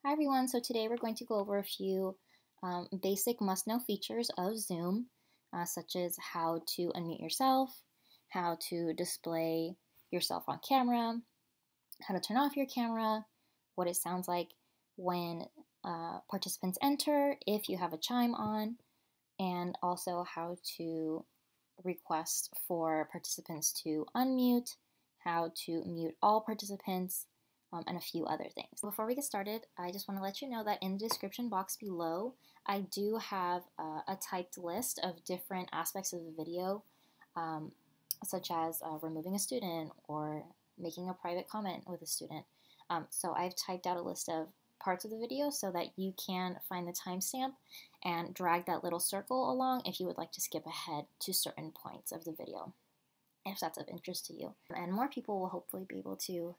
Hi everyone, so today we're going to go over a few basic must-know features of Zoom, such as how to unmute yourself, how to display yourself on camera, how to turn off your camera, what it sounds like when participants enter, if you have a chime on, and also how to request for participants to unmute, how to mute all participants, and a few other things. Before we get started, I just want to let you know that in the description box below, I do have a typed list of different aspects of the video, such as removing a student or making a private comment with a student. So I've typed out a list of parts of the video so that you can find the timestamp and drag that little circle along if you would like to skip ahead to certain points of the video, if that's of interest to you. And more people will hopefully be able to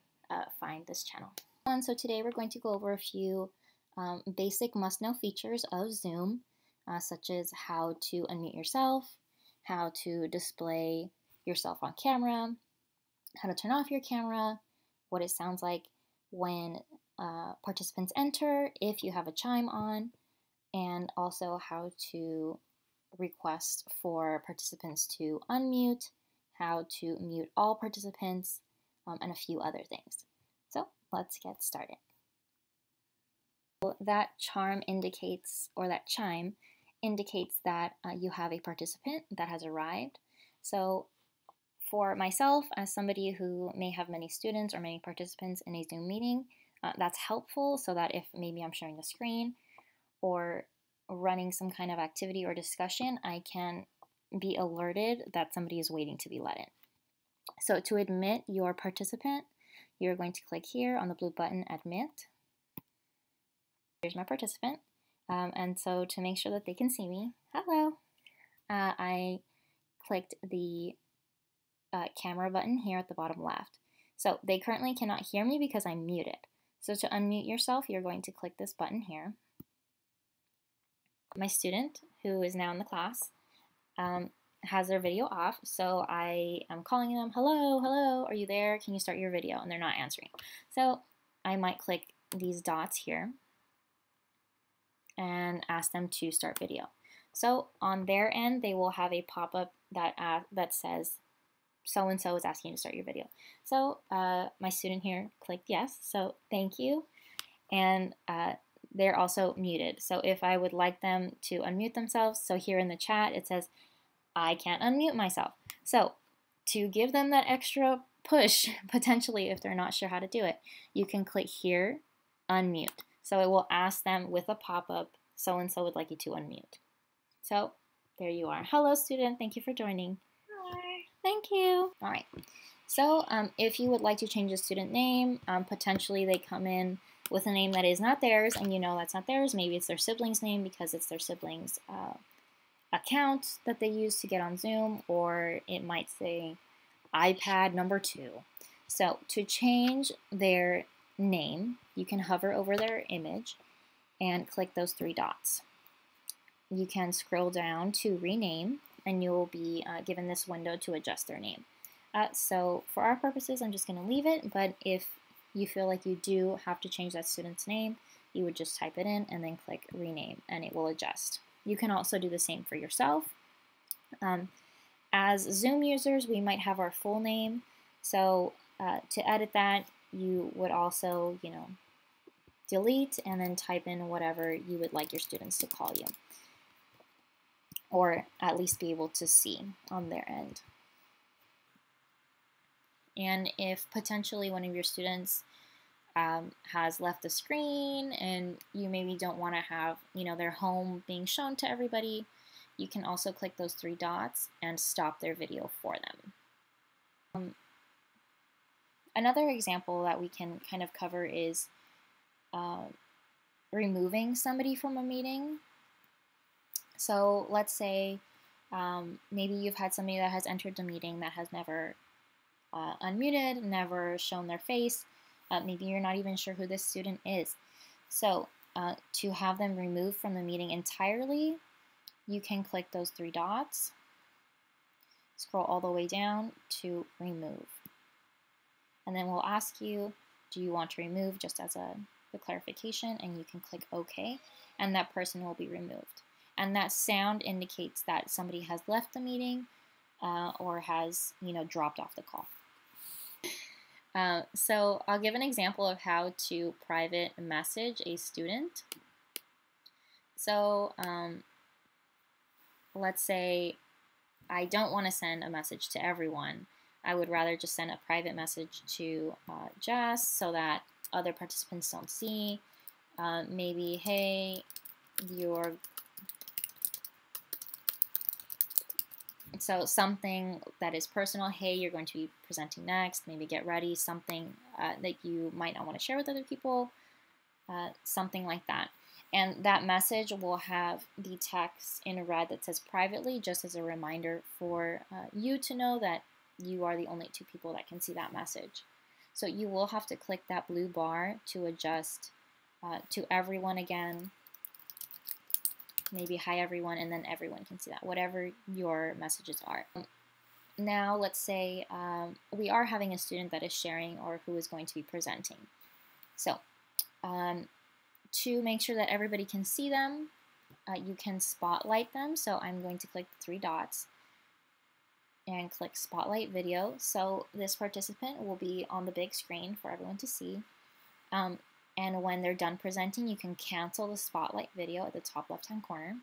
find this channel. And so today we're going to go over a few basic must-know features of Zoom, such as how to unmute yourself, how to display yourself on camera, how to turn off your camera, what it sounds like when participants enter, if you have a chime on, and also how to request for participants to unmute, how to mute all participants, and a few other things. So let's get started. That charm indicates, or that chime indicates that you have a participant that has arrived. So for myself, as somebody who may have many students or many participants in a Zoom meeting, that's helpful so that if maybe I'm sharing a screen or running some kind of activity or discussion, I can be alerted that somebody is waiting to be let in. So to admit your participant, you're going to click here on the blue button, Admit. Here's my participant. And so to make sure that they can see me, hello, I clicked the camera button here at the bottom left. So they currently cannot hear me because I'm muted. So to unmute yourself, you're going to click this button here. My student, who is now in the class, has their video off, so I am calling them, hello, are you there? Can you start your video? And they're not answering. So I might click these dots here and ask them to start video. So on their end, they will have a pop-up that says, so-and-so is asking you to start your video. So my student here clicked yes, so thank you. And they're also muted. So if I would like them to unmute themselves, so here in the chat, it says, I can't unmute myself. So to give them that extra push, potentially if they're not sure how to do it, you can click here, unmute. So it will ask them with a pop-up, so-and-so would like you to unmute. So there you are. Hello student, thank you for joining. Hi. Thank you. All right. So if you would like to change the student name, potentially they come in with a name that is not theirs and you know that's not theirs. Maybe it's their sibling's name because it's their sibling's account that they use to get on Zoom, or it might say iPad number 2. So to change their name, you can hover over their image and click those 3 dots. You can scroll down to rename and you will be given this window to adjust their name. So for our purposes, I'm just going to leave it, but if you feel like you do have to change that student's name, you would just type it in and then click rename and it will adjust. You can also do the same for yourself. As Zoom users, we might have our full name. So to edit that, you would also, delete and then type in whatever you would like your students to call you, or at least be able to see on their end. And if potentially one of your students has left the screen and you maybe don't want to have their home being shown to everybody, you can also click those 3 dots and stop their video for them. Another example that we can kind of cover is removing somebody from a meeting. So let's say maybe you've had somebody that has entered the meeting that has never unmuted, never shown their face. Maybe you're not even sure who this student is. So to have them removed from the meeting entirely, you can click those 3 dots, scroll all the way down to remove. And then we'll ask you, do you want to remove just as a the clarification, and you can click OK, and that person will be removed. And that sound indicates that somebody has left the meeting or has, dropped off the call. So I'll give an example of how to private message a student. So let's say I don't want to send a message to everyone. I would rather just send a private message to Jess so that other participants don't see. Maybe, hey, so something that is personal. Hey, you're going to be presenting next. Maybe get ready. Something that you might not want to share with other people. Something like that. And that message will have the text in red that says privately, just as a reminder for you to know that you are the only two people that can see that message. So you will have to click that blue bar to adjust to everyone again. Maybe hi everyone, and then everyone can see that, whatever your messages are. Now let's say we are having a student that is sharing or who is going to be presenting. So to make sure that everybody can see them, you can spotlight them. So I'm going to click the three dots and click Spotlight Video. So this participant will be on the big screen for everyone to see. And when they're done presenting, you can cancel the Spotlight video at the top left-hand corner.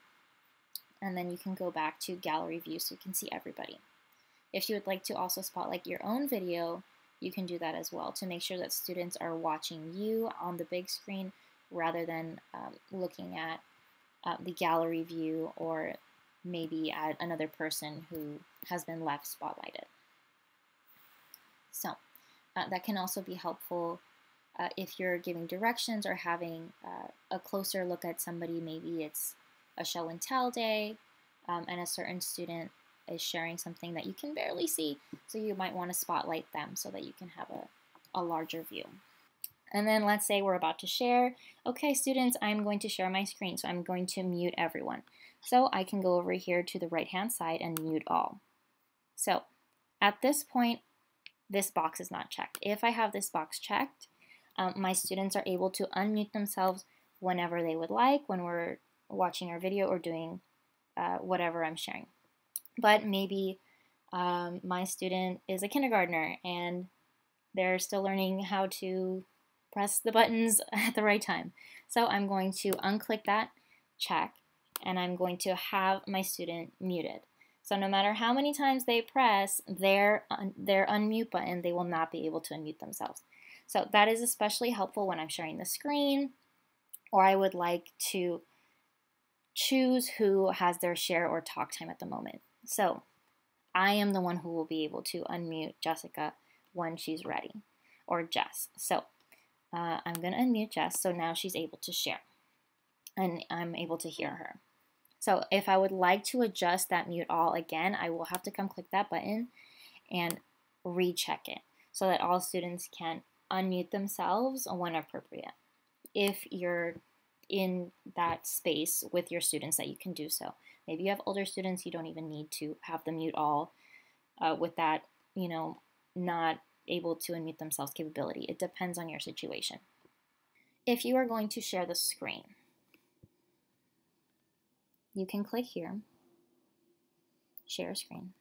And then you can go back to Gallery View so you can see everybody. If you would like to also spotlight your own video, you can do that as well to make sure that students are watching you on the big screen rather than looking at the gallery view or maybe at another person who has been left spotlighted. So that can also be helpful if you're giving directions or having a closer look at somebody. Maybe it's a show and tell day and a certain student is sharing something that you can barely see, so you might want to spotlight them so that you can have a larger view. And then let's say we're about to share. Okay, students, I'm going to share my screen, so I'm going to mute everyone. So I can go over here to the right-hand side and mute all. So at this point, this box is not checked. If I have this box checked, my students are able to unmute themselves whenever they would like, when we're watching our video or doing whatever I'm sharing. But maybe my student is a kindergartner and they're still learning how to press the buttons at the right time. So I'm going to unclick that check and I'm going to have my student muted. So no matter how many times they press their unmute button, they will not be able to unmute themselves. So that is especially helpful when I'm sharing the screen or I would like to choose who has their share or talk time at the moment. So I am the one who will be able to unmute Jessica when she's ready, or Jess. So I'm going to unmute Jess, so now she's able to share, and I'm able to hear her. So if I would like to adjust that mute all again, I will have to come click that button and recheck it so that all students can unmute themselves when appropriate. If you're in that space with your students that you can do so. Maybe you have older students, you don't even need to have them mute all with that, not able to unmute themselves capability. It depends on your situation. If you are going to share the screen, you can click here, share screen.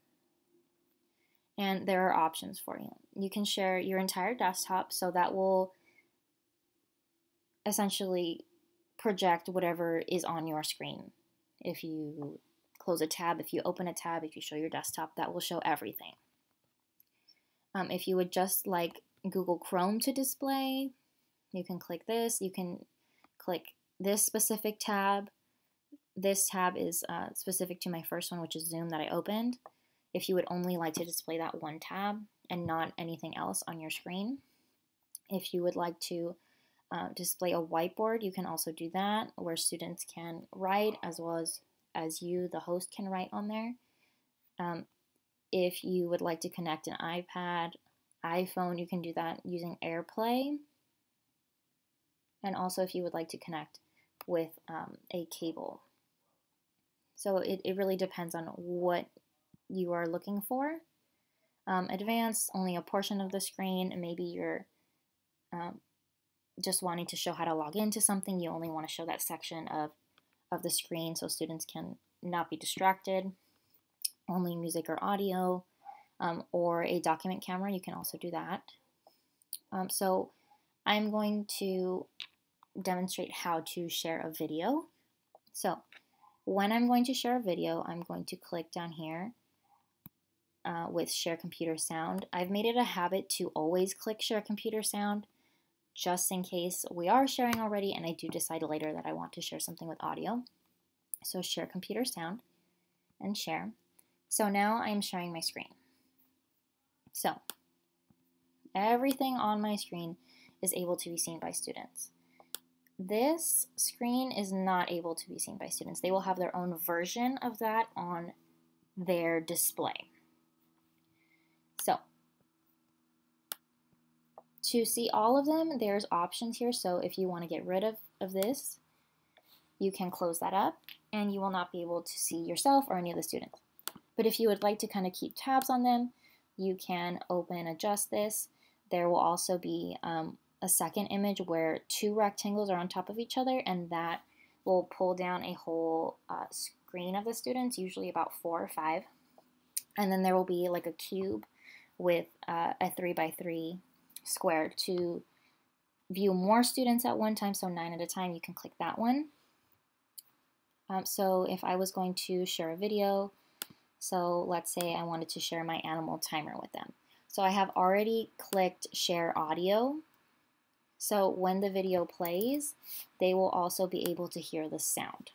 And there are options for you. You can share your entire desktop, so that will essentially project whatever is on your screen. If you close a tab, if you open a tab, if you show your desktop, that will show everything. If you would just like Google Chrome to display, you can click this. You can click this specific tab. This tab is specific to my first one, which is Zoom that I opened. If you would only like to display that one tab and not anything else on your screen. If you would like to display a whiteboard, you can also do that, where students can write as well as you, the host, can write on there. If you would like to connect an iPad, iPhone, you can do that using AirPlay. And also if you would like to connect with a cable. So it really depends on what you are looking for. Advanced, only a portion of the screen, and maybe you're just wanting to show how to log into something, you only want to show that section of the screen so students can not be distracted, only music or audio, or a document camera, you can also do that. So I'm going to demonstrate how to share a video. So when I'm going to share a video, I'm going to click down here with Share Computer Sound. I've made it a habit to always click Share Computer Sound just in case we are sharing already and I do decide later that I want to share something with audio. So Share Computer Sound and share. So now I'm sharing my screen. So everything on my screen is able to be seen by students. This screen is not able to be seen by students. They will have their own version of that on their display. So to see all of them, there's options here. So if you want to get rid of this, you can close that up and you will not be able to see yourself or any of the students. But if you would like to kind of keep tabs on them, you can open, adjust this. There will also be a second image where two rectangles are on top of each other, and that will pull down a whole screen of the students, usually about 4 or 5. And then there will be like a cube with a 3x3 square to view more students at one time, so 9 at a time. You can click that one. So if I was going to share a video, so let's say I wanted to share my animal timer with them. So I have already clicked share audio. So when the video plays, they will also be able to hear the sound.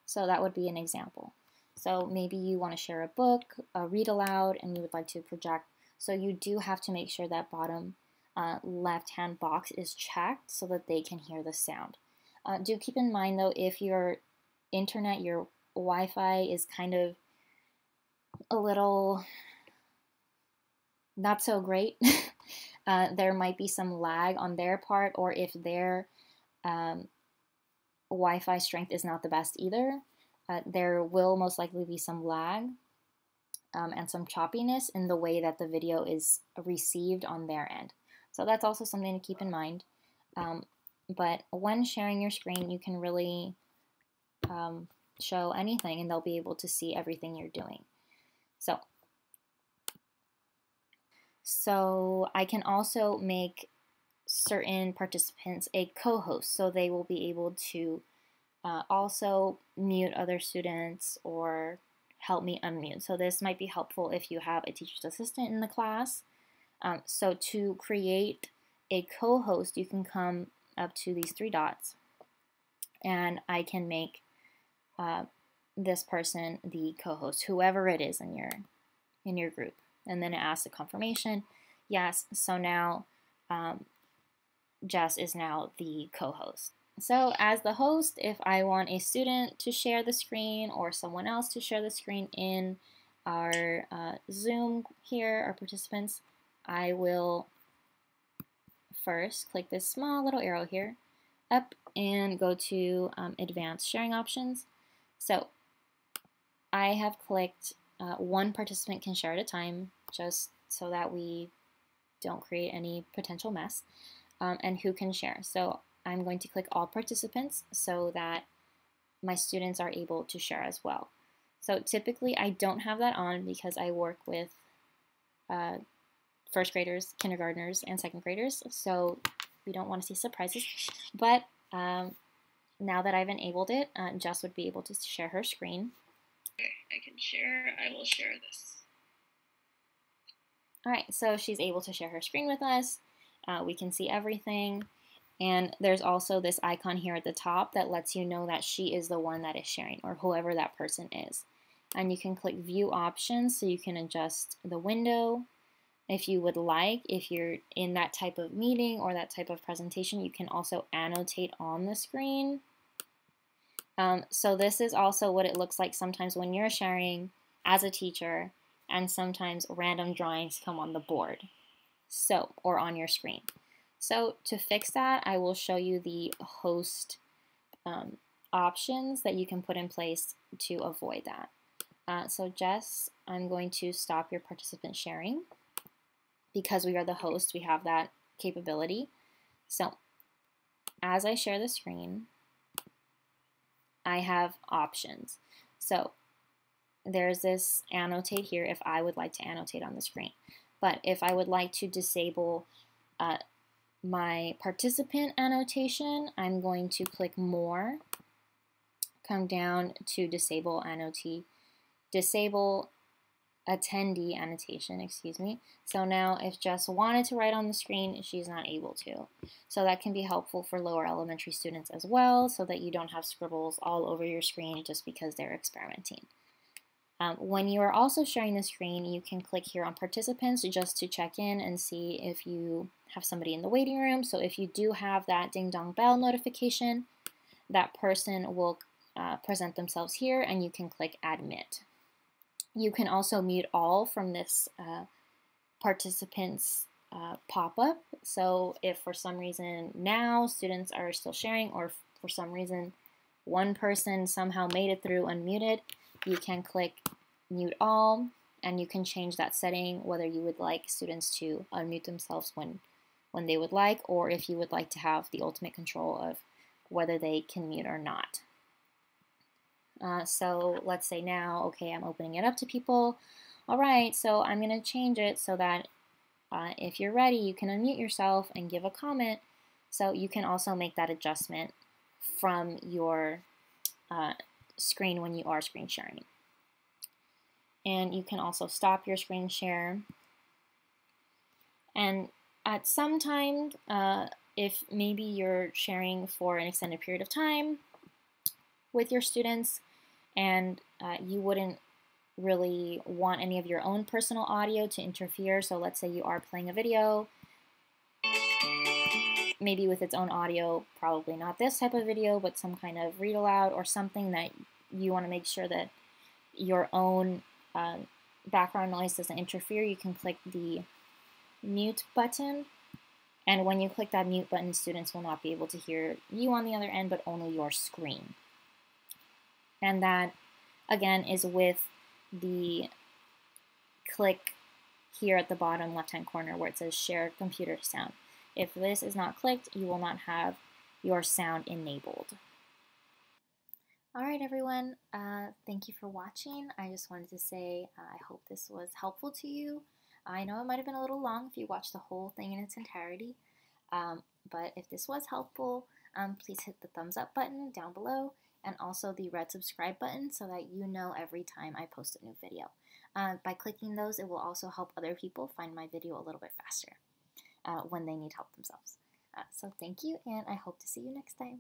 So that would be an example. So maybe you want to share a book, read aloud, and you would like to project. So you do have to make sure that bottom left-hand box is checked so that they can hear the sound. Do keep in mind though, if your internet, your Wi-Fi is kind of a little not so great, there might be some lag on their part, or if their Wi-Fi strength is not the best either, there will most likely be some lag and some choppiness in the way that the video is received on their end. So that's also something to keep in mind. But when sharing your screen, you can really show anything and they'll be able to see everything you're doing. So I can also make certain participants a co-host, so they will be able to also mute other students or help me unmute. So this might be helpful if you have a teacher's assistant in the class. So to create a co-host, you can come up to these 3 dots and I can make this person the co-host, whoever it is in your group. And then it asks a confirmation. Yes, so now Jess is now the co-host. So as the host, if I want a student to share the screen or someone else to share the screen in our Zoom here, our participants, I will first click this small little arrow here up and go to advanced sharing options. So I have clicked one participant can share at a time, just so that we don't create any potential mess, and who can share. So I'm going to click all participants so that my students are able to share as well. So typically I don't have that on because I work with first graders, kindergartners, and second graders, so we don't want to see surprises. But now that I've enabled it, Jess would be able to share her screen. Okay, I can share. I will share this. Alright, so she's able to share her screen with us. We can see everything. And there's also this icon here at the top that lets you know that she is the one that is sharing, or whoever that person is. And you can click View Options so you can adjust the window. If you would like, if you're in that type of meeting or that type of presentation, you can also annotate on the screen. So this is also what it looks like sometimes when you're sharing as a teacher, and sometimes random drawings come on the board, or on your screen. So to fix that, I will show you the host options that you can put in place to avoid that. So Jess I'm going to stop your participant sharing. Because we are the host, we have that capability. So as I share the screen, I have options. So there's this annotate here if I would like to annotate on the screen. But if I would like to disable my participant annotation, I'm going to click more, come down to disable attendee annotation, excuse me. So now if Jess wanted to write on the screen, she's not able to. So that can be helpful for lower elementary students as well, so that you don't have scribbles all over your screen just because they're experimenting. When you are also sharing the screen, you can click here on participants just to check in and see if you have somebody in the waiting room. So if you do have that ding dong bell notification, that person will present themselves here and you can click admit. You can also mute all from this participants pop-up. So if for some reason now students are still sharing, or for some reason one person somehow made it through unmuted, you can click mute all, and you can change that setting, whether you would like students to unmute themselves when they would like, or if you would like to have the ultimate control of whether they can mute or not. So let's say now, okay, I'm opening it up to people. All right, so I'm going to change it so that if you're ready, you can unmute yourself and give a comment. So you can also make that adjustment from your screen when you are screen sharing. And you can also stop your screen share. And at some time, if maybe you're sharing for an extended period of time with your students, and you wouldn't really want any of your own personal audio to interfere. So let's say you are playing a video, maybe with its own audio, probably not this type of video, but some kind of read aloud or something that you want to make sure that your own background noise doesn't interfere. You can click the mute button. And when you click that mute button, students will not be able to hear you on the other end, but only your screen. And that, again, is with the click here at the bottom left-hand corner where it says share computer sound. If this is not clicked, you will not have your sound enabled. All right, everyone. Thank you for watching. I just wanted to say I hope this was helpful to you. I know it might have been a little long if you watched the whole thing in its entirety, but if this was helpful, please hit the thumbs up button down below, and also the red subscribe button so that you know every time I post a new video. By clicking those, it will also help other people find my video a little bit faster when they need help themselves. So thank you, and I hope to see you next time.